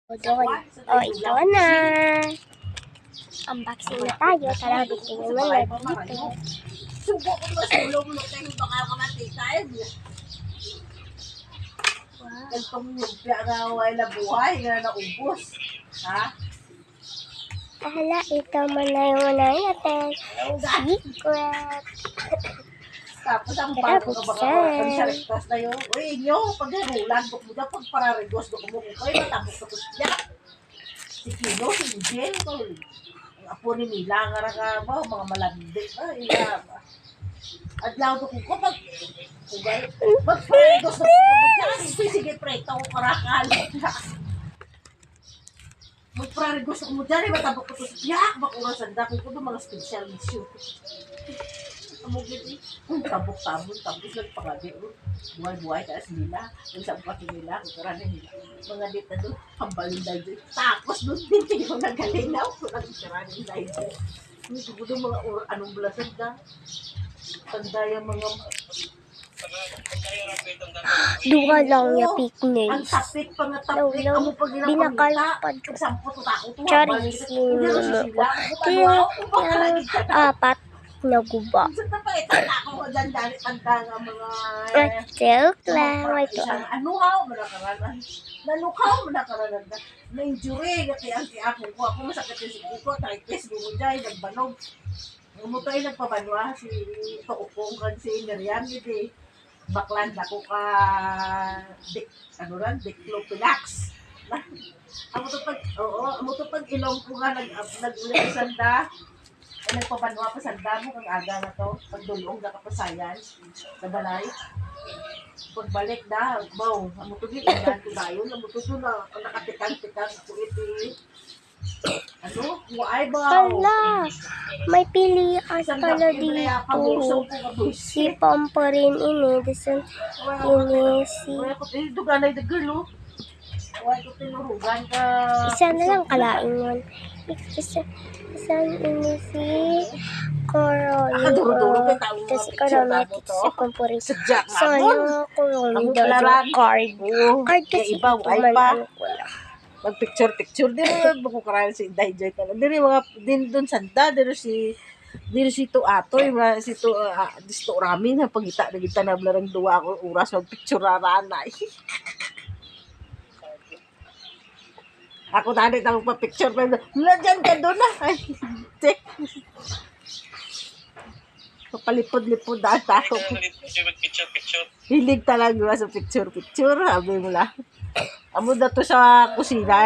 Doon. Oh, ito na. Unboxing na tayo. Tara, tingnan mo na dito. Subo ko ba sulo mo tayo baka kamatay. Wow. Nagpang lumpia na wala buhay na naubos. Ha? Hala, ito man na yung unahin natin. Secret. Tapos ang Tara, bago ka baka buksan. ang sarektas na yun. Uy, inyo, pagharulan ko mo pag pararigos ko mo ko ay matapos ko siya. Si Kino, si Jen, ang apo ni Mila, nga ka ba, mga malandi ba, iya ba. At lang ko pag magparigos ko mo dyan, sige preto ko karakal. Magparigos ko mo dyan, matapos ko siya, bakurasan da ko doon mga special issue. Amo gid tabok-tabok tapos nagpagagi buhay-buhay taas nila kung saan pa nila kung karami nila mga dito doon hambalin dahil tapos doon din kayo nagalinaw kung ang karami dahil hindi ko doon mga anong bulasag na tanda yung mga Duha lang niya ang picnics. tapik pa nga tapik amo pag Binakalpad. sampo to ako to Charisimo. Apat na guba. sa tapay ako dyan dali tanda nga mga Joke lang. Ito anuhaw manakaran nanukaw manakaran na injury kaya ang ako masakit yung sige ko tritis gumujay nagbanog umutay nagpabanwa si Tookong kan si Miriam hindi baklan ako ka diclofenac amo to pag inom ko nga nag-sanda nagpabanwa pa sanda mo kang aga na to pagdulong na kapasayan sa balay pagbalik na baw amo to gid ang ko dayon amo to na nakatikan-tikan ako iti ano waay ba Hala, may pilihan pala dito. Si Pamparin ini. Desan ini si... duganay the girl waay ko tinurugan ka Isa na lang kalain yun. Isa ini si Coroli. Ito si Coroli. Ito si Pamparin. sadya So, ano Coroli daw yung card. Card kasi ito man ano ko lang. magpicture din mo ko karan si Dayjay ka din mga din doon sanda din si to atoy si to disto ramin na pagita na kita na blarang duwa ko oras magpicture rana ako tadi tang pa-picture pa diyan ka doon na ay papalipod-lipod data ako hilig talaga sa picture sabi mo lang amo dato sa kusina